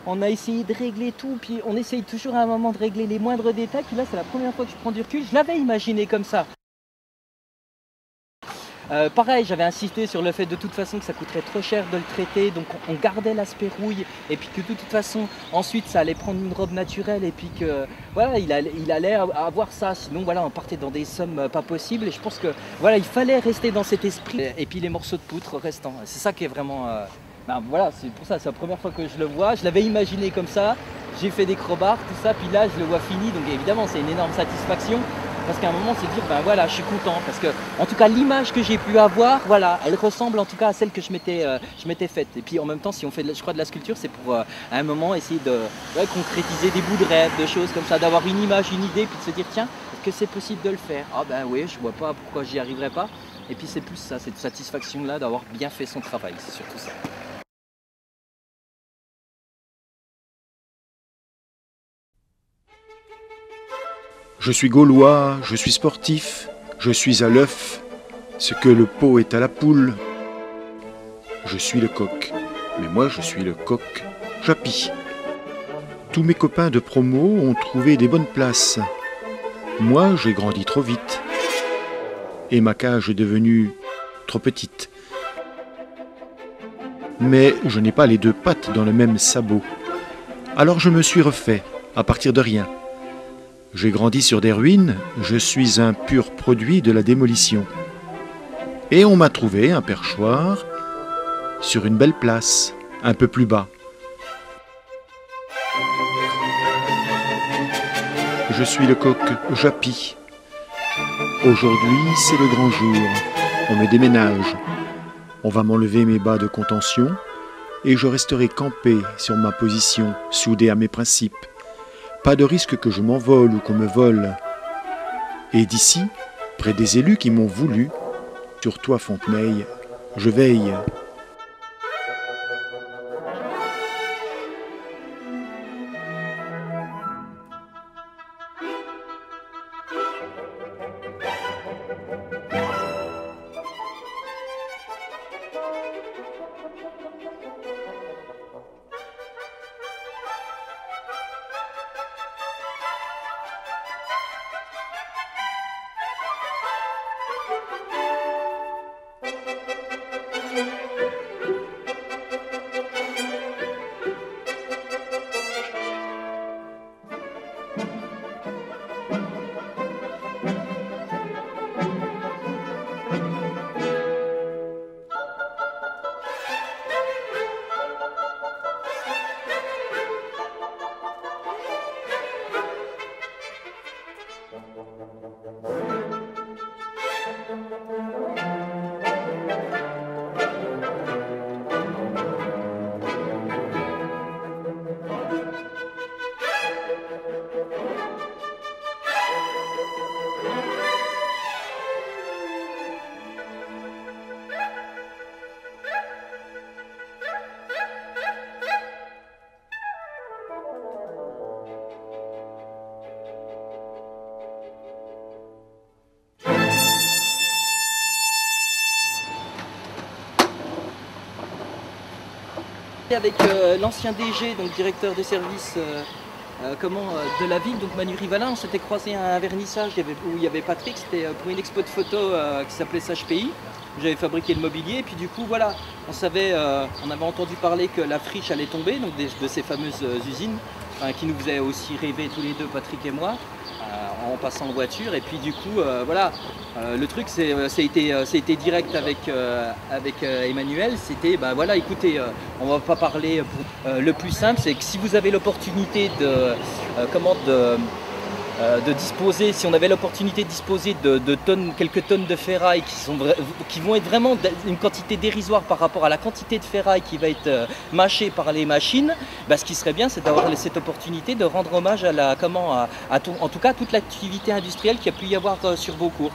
on a essayé de régler tout, puis on essaye toujours à un moment de régler les moindres détails, puis là c'est la première fois que je prends du recul, je l'avais imaginé comme ça. Pareil, j'avais insisté sur le fait de toute façon que ça coûterait trop cher de le traiter, donc on gardait l'aspect rouille, et puis que de toute façon, ensuite ça allait prendre une robe naturelle, et puis que voilà, il allait avoir ça, sinon voilà, on partait dans des sommes pas possibles, et je pense que voilà, il fallait rester dans cet esprit, et puis les morceaux de poutre restants, c'est ça qui est vraiment... ben voilà, c'est pour ça, c'est la première fois que je le vois, je l'avais imaginé comme ça, j'ai fait des crobards, tout ça, puis là je le vois fini, donc évidemment c'est une énorme satisfaction. Parce qu'à un moment, c'est de dire, ben voilà, je suis content. Parce que, en tout cas, l'image que j'ai pu avoir, voilà, elle ressemble en tout cas à celle que je m'étais faite. Et puis en même temps, si on fait, je crois, de la sculpture, c'est pour, à un moment, essayer de concrétiser des bouts de rêve, de choses comme ça, d'avoir une image, une idée, puis de se dire, tiens, est-ce que c'est possible de le faire? Ah ben oui, je vois pas pourquoi j'y arriverai pas. Et puis c'est plus ça, cette satisfaction-là d'avoir bien fait son travail, c'est surtout ça. Je suis gaulois, je suis sportif, je suis à l'œuf, ce que le pot est à la poule. Je suis le coq, mais moi je suis le coq Japy. Tous mes copains de promo ont trouvé des bonnes places. Moi j'ai grandi trop vite. Et ma cage est devenue trop petite. Mais je n'ai pas les deux pattes dans le même sabot. Alors je me suis refait, à partir de rien. J'ai grandi sur des ruines, je suis un pur produit de la démolition. Et on m'a trouvé un perchoir sur une belle place, un peu plus bas. Je suis le coq Japy. Aujourd'hui, c'est le grand jour. On me déménage. On va m'enlever mes bas de contention et je resterai campé sur ma position, soudé à mes principes. Pas de risque que je m'envole ou qu'on me vole. Et d'ici, près des élus qui m'ont voulu, sur toi Fontenay, je veille. Avec l'ancien DG, donc directeur des services de la ville, donc Manu Rivalin, on s'était croisé à un vernissage où il y avait Patrick, c'était pour une expo de photos qui s'appelait Sage Pays. J'avais fabriqué le mobilier et puis du coup voilà, on avait entendu parler que la friche allait tomber, donc de ces fameuses usines qui nous faisaient aussi rêver tous les deux, Patrick et moi, en passant en voiture. Et puis du coup voilà, le truc ça a été direct avec Emmanuel, c'était bah voilà, écoutez, on va pas parler le plus simple, c'est que si vous avez l'opportunité de disposer, si on avait l'opportunité de disposer de quelques tonnes de ferraille qui vont être vraiment une quantité dérisoire par rapport à la quantité de ferraille qui va être mâchée par les machines, bah, ce qui serait bien, c'est d'avoir cette opportunité de rendre hommage à en tout cas toute l'activité industrielle qu'il y a pu y avoir sur Beaucourt.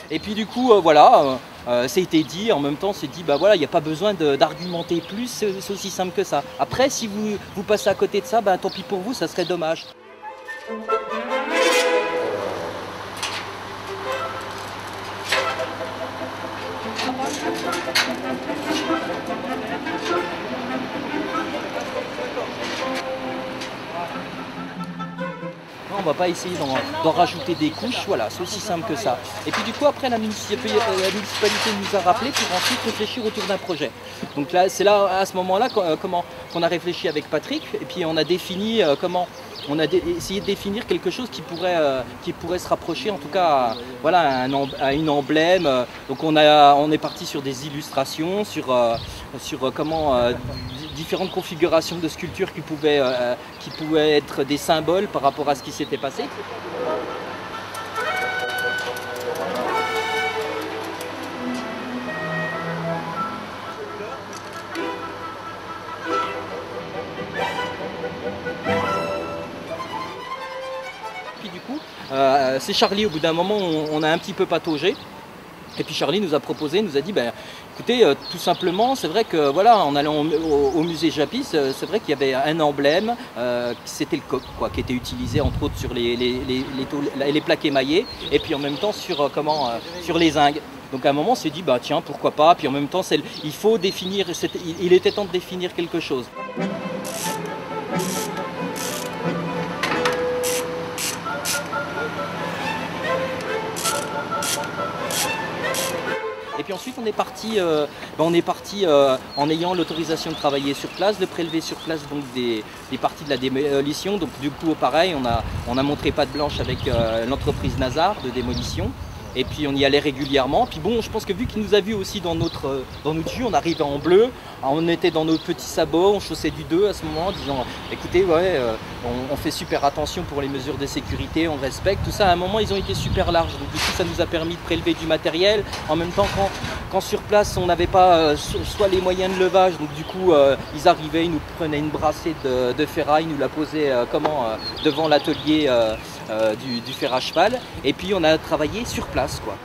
Et puis du coup, voilà, ça a été dit, en même temps, c'est dit, bah voilà, il n'y a pas besoin d'argumenter plus, c'est aussi simple que ça. Après, si vous passez à côté de ça, bah tant pis pour vous, ça serait dommage. on va pas essayer d'en rajouter des couches, voilà, c'est aussi simple que ça. Et puis du coup après la municipalité nous a rappelé pour ensuite réfléchir autour d'un projet. Donc là, c'est là à ce moment-là qu'on a réfléchi avec Patrick, et puis on a défini essayé de définir quelque chose qui pourrait se rapprocher en tout cas à une emblème. Donc on est parti sur des illustrations, sur différentes configurations de sculptures qui pouvaient être des symboles par rapport à ce qui s'était passé. Puis du coup, c'est Charlie, au bout d'un moment, on a un petit peu pataugé. Et puis Charlie nous a dit, écoutez, tout simplement, c'est vrai que voilà, en allant au musée Japy, c'est vrai qu'il y avait un emblème, c'était le coq, quoi, qui était utilisé entre autres sur les plaques émaillées, et puis en même temps sur les zingues. Donc à un moment on s'est dit, tiens, pourquoi pas, puis en même temps il était temps de définir quelque chose. Et puis ensuite on est parti en ayant l'autorisation de travailler sur place, de prélever sur place donc des parties de la démolition. Donc du coup pareil, on a montré patte blanche avec l'entreprise Nazar de démolition. Et puis on y allait régulièrement. Puis bon, je pense que vu qu'il nous a vus aussi dans notre jus, on arrivait en bleu, on était dans nos petits sabots, on chaussait du 2 à ce moment, en disant écoutez, on fait super attention pour les mesures de sécurité, on respecte, tout ça. À un moment, ils ont été super larges. Donc du coup, ça nous a permis de prélever du matériel. En même temps, quand sur place, on n'avait pas soit les moyens de levage, donc du coup, ils arrivaient, ils nous prenaient une brassée de ferraille, nous la posaient devant l'atelier du fer à cheval, et puis on a travaillé sur place, quoi.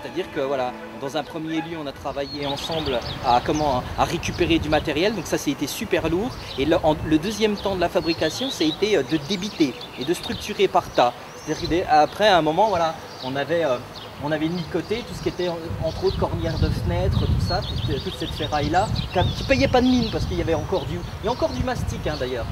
C'est-à-dire que voilà, dans un premier lieu, on a travaillé ensemble à récupérer du matériel, donc ça été super lourd. Et le deuxième temps de la fabrication, ça a été de débiter et de structurer par tas. C'est-à-dire qu'après, à un moment, voilà, on avait mis de côté tout ce qui était entre autres cornières de fenêtres, tout ça, toute cette ferraille-là, qui ne payait pas de mine parce qu'il y avait encore du mastic hein, d'ailleurs.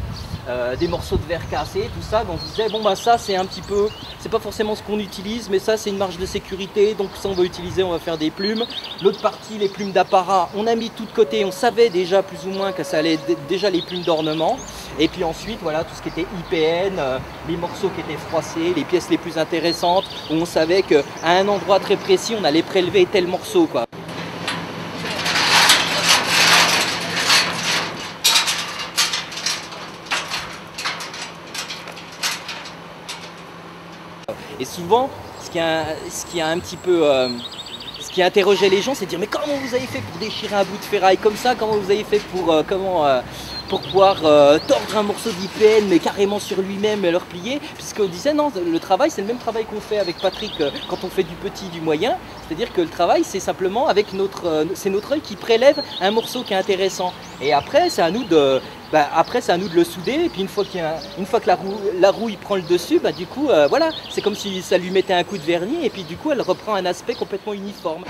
Des morceaux de verre cassés, tout ça, donc on se disait bon ça c'est un petit peu, c'est pas forcément ce qu'on utilise, mais ça c'est une marge de sécurité, donc ça on va utiliser, on va faire des plumes. L'autre partie, les plumes d'apparat, on a mis tout de côté, on savait déjà plus ou moins que ça allait déjà les plumes d'ornement. Et puis ensuite voilà tout ce qui était IPN, les morceaux qui étaient froissés, les pièces les plus intéressantes, où on savait qu'à un endroit très précis on allait prélever tel morceau, quoi. Et souvent, ce qui a un petit peu, ce qui a interrogé les gens, c'est de dire mais comment vous avez fait pour déchirer un bout de ferraille comme ça? Comment vous avez fait pour pouvoir tordre un morceau d'IPN mais carrément sur lui-même et le replier? Puisqu'on disait non, le travail c'est le même travail qu'on fait avec Patrick quand on fait du petit, du moyen. C'est-à-dire que le travail c'est simplement avec c'est notre œil qui prélève un morceau qui est intéressant. Et après c'est à nous de le souder, et puis une fois que la rouille prend le dessus, du coup, voilà, c'est comme si ça lui mettait un coup de vernis, et puis du coup, elle reprend un aspect complètement uniforme.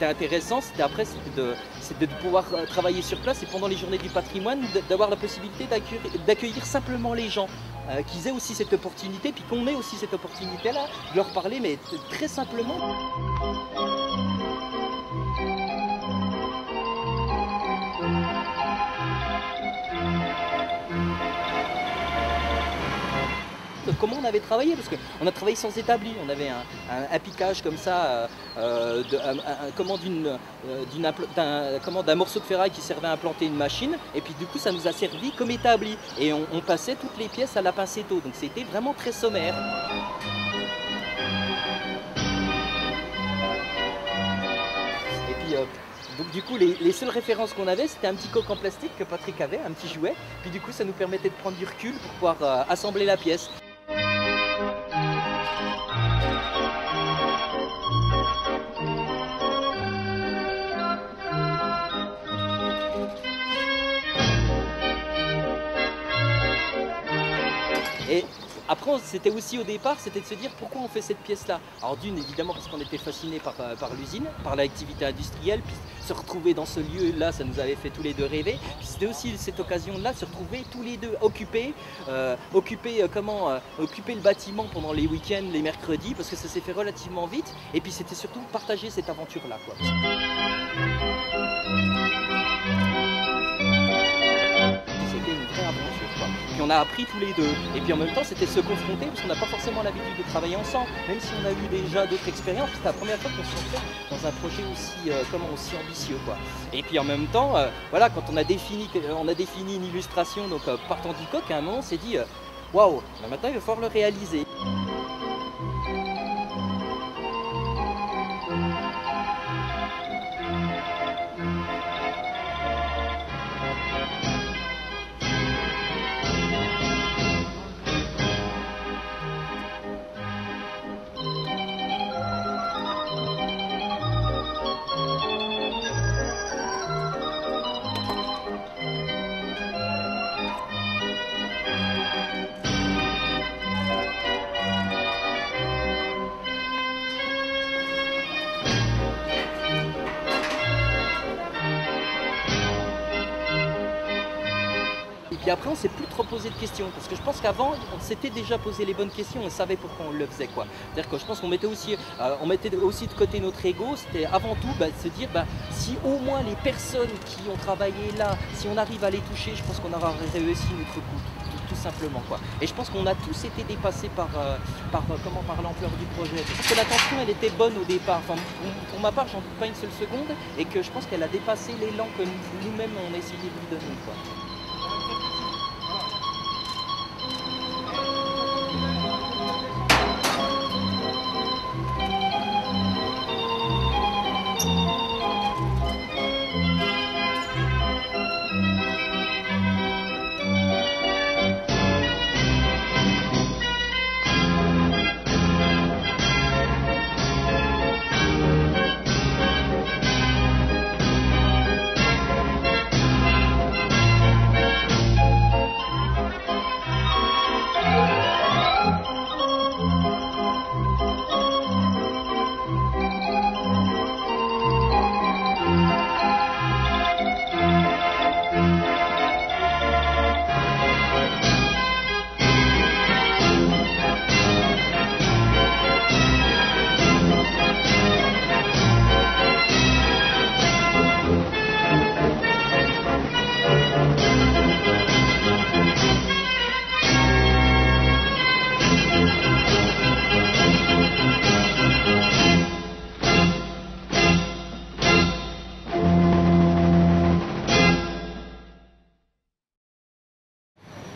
était intéressant, c'était de pouvoir travailler sur place et pendant les journées du patrimoine, d'avoir la possibilité d'accueillir simplement les gens, qu'ils aient aussi cette opportunité, puis qu'on ait aussi cette opportunité-là, de leur parler, mais très simplement. Comment on avait travaillé, parce qu'on a travaillé sans établi, on avait un piquage comme ça, d'un morceau de ferraille qui servait à implanter une machine, et puis du coup ça nous a servi comme établi, et on passait toutes les pièces à la pincetto, donc c'était vraiment très sommaire. Et puis donc du coup les seules références qu'on avait, c'était un petit coq en plastique que Patrick avait, un petit jouet, puis du coup ça nous permettait de prendre du recul pour pouvoir assembler la pièce. Et après, c'était aussi au départ, c'était de se dire pourquoi on fait cette pièce-là. Alors d'une, évidemment, parce qu'on était fascinés par l'usine, par l'activité industrielle, puis se retrouver dans ce lieu-là, ça nous avait fait tous les deux rêver. Puis c'était aussi cette occasion-là de se retrouver tous les deux occuper le bâtiment pendant les week-ends, les mercredis, parce que ça s'est fait relativement vite. Et puis c'était surtout partager cette aventure-là, quoi. C'était une vraie aventure, quoi. Puis on a appris tous les deux. Et puis en même temps, c'était se confronter, parce qu'on n'a pas forcément l'habitude de travailler ensemble, même si on a eu déjà d'autres expériences. C'était la première fois qu'on se retrouve dans un projet aussi ambitieux, quoi. Et puis en même temps, voilà, quand on a défini une illustration, donc partant du coq, à un moment, on s'est dit, waouh, maintenant il va falloir le réaliser. Puis après, on ne s'est plus trop posé de questions, parce que je pense qu'avant, on s'était déjà posé les bonnes questions, on savait pourquoi on le faisait, quoi. C'est-à-dire que je pense qu'on mettait aussi de côté notre ego, c'était avant tout de se dire, si au moins les personnes qui ont travaillé là, si on arrive à les toucher, je pense qu'on aura réussi notre coup, tout simplement, quoi. Et je pense qu'on a tous été dépassés par l'ampleur du projet. Je pense que l'attention, elle était bonne au départ. Enfin, pour ma part, j'en doute pas une seule seconde, et que je pense qu'elle a dépassé l'élan que nous-mêmes on a essayé de lui donner, quoi.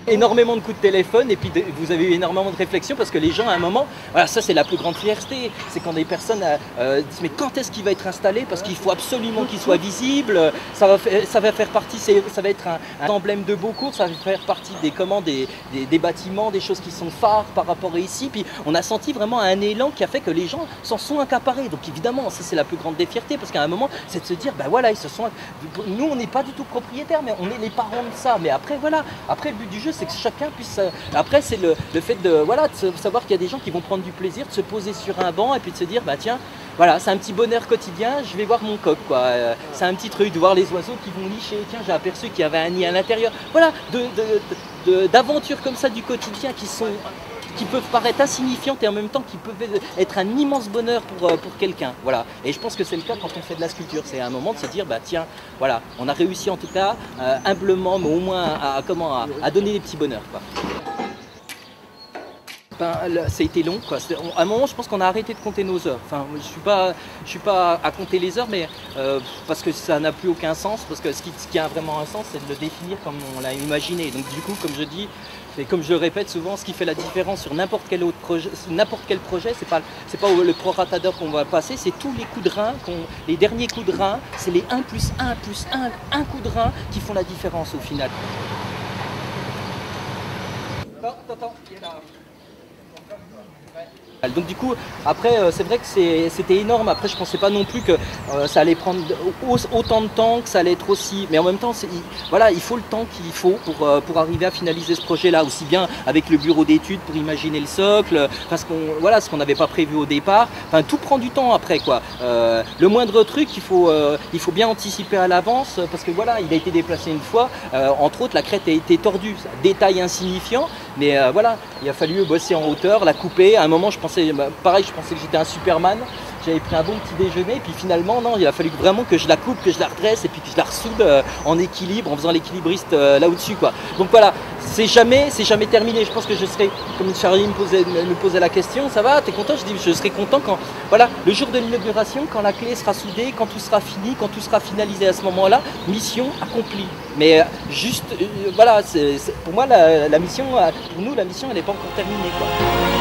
Énormément de coups de téléphone et puis vous avez eu énormément de réflexions parce que les gens à un moment, voilà, ça c'est la plus grande fierté, c'est quand des personnes disent mais quand est-ce qu'il va être installé parce qu'il faut absolument qu'il soit visible, ça va faire partie, ça va être un emblème de Beaucourt, ça va faire partie des bâtiments, des choses qui sont phares par rapport à ici, puis on a senti vraiment un élan qui a fait que les gens s'en sont accaparés, donc évidemment ça c'est la plus grande des fiertés parce qu'à un moment c'est de se dire ben voilà, nous on n'est pas du tout propriétaires mais on est les parents de ça, mais après voilà, après le but du jeu c'est que chacun puisse, après c'est le fait de savoir qu'il y a des gens qui vont prendre du plaisir de se poser sur un banc et puis de se dire bah tiens voilà, c'est un petit bonheur quotidien, je vais voir mon coq, quoi. C'est un petit truc de voir les oiseaux qui vont nicher. Tiens, j'ai aperçu qu'il y avait un nid à l'intérieur. Voilà, d'aventures comme ça du quotidien qui peuvent paraître insignifiantes et en même temps qui peuvent être un immense bonheur pour quelqu'un. Voilà. Et je pense que c'est le cas quand on fait de la sculpture. C'est un moment de se dire, bah tiens, voilà, on a réussi en tout cas, humblement, mais au moins à donner des petits bonheurs, quoi. Ben, ça a été long, quoi. À un moment, je pense qu'on a arrêté de compter nos heures. Enfin, je suis pas à compter les heures, mais parce que ça n'a plus aucun sens. Parce que ce qui a vraiment un sens, c'est de le définir comme on l'a imaginé. Donc du coup, comme je dis, et comme je le répète souvent, ce qui fait la différence sur n'importe quel autre projet, c'est pas le proratador qu'on va passer, c'est tous les coups de rein, les derniers coups de rein, c'est les 1 plus 1 plus 1 coup de rein qui font la différence au final. Attends, il est là. Donc du coup, après, c'est vrai que c'était énorme. Après, je pensais pas non plus que ça allait prendre autant de temps, que ça allait être aussi... Mais en même temps, voilà, il faut le temps qu'il faut pour arriver à finaliser ce projet-là, aussi bien avec le bureau d'études pour imaginer le socle, parce voilà, ce qu'on n'avait pas prévu au départ. Enfin, tout prend du temps après, quoi. Le moindre truc, il faut bien anticiper à l'avance, parce que voilà, il a été déplacé une fois. Entre autres, la crête a été tordue. Détail insignifiant, mais voilà, il a fallu bosser en hauteur, la couper. À un moment, je pensais que j'étais un Superman. J'avais pris un bon petit déjeuner, et puis finalement, non, il a fallu vraiment que je la coupe, que je la redresse, et puis que je la ressoude en équilibre, en faisant l'équilibriste là au-dessus, quoi. Donc voilà, c'est jamais terminé. Je pense que je serai, comme Charlie me posait la question, ça va, t'es content? Je dis, je serai content quand, voilà, le jour de l'inauguration, quand la clé sera soudée, quand tout sera fini, quand tout sera finalisé à ce moment-là, mission accomplie. Mais juste, voilà, pour moi, la mission, pour nous, la mission, elle n'est pas encore terminée, quoi.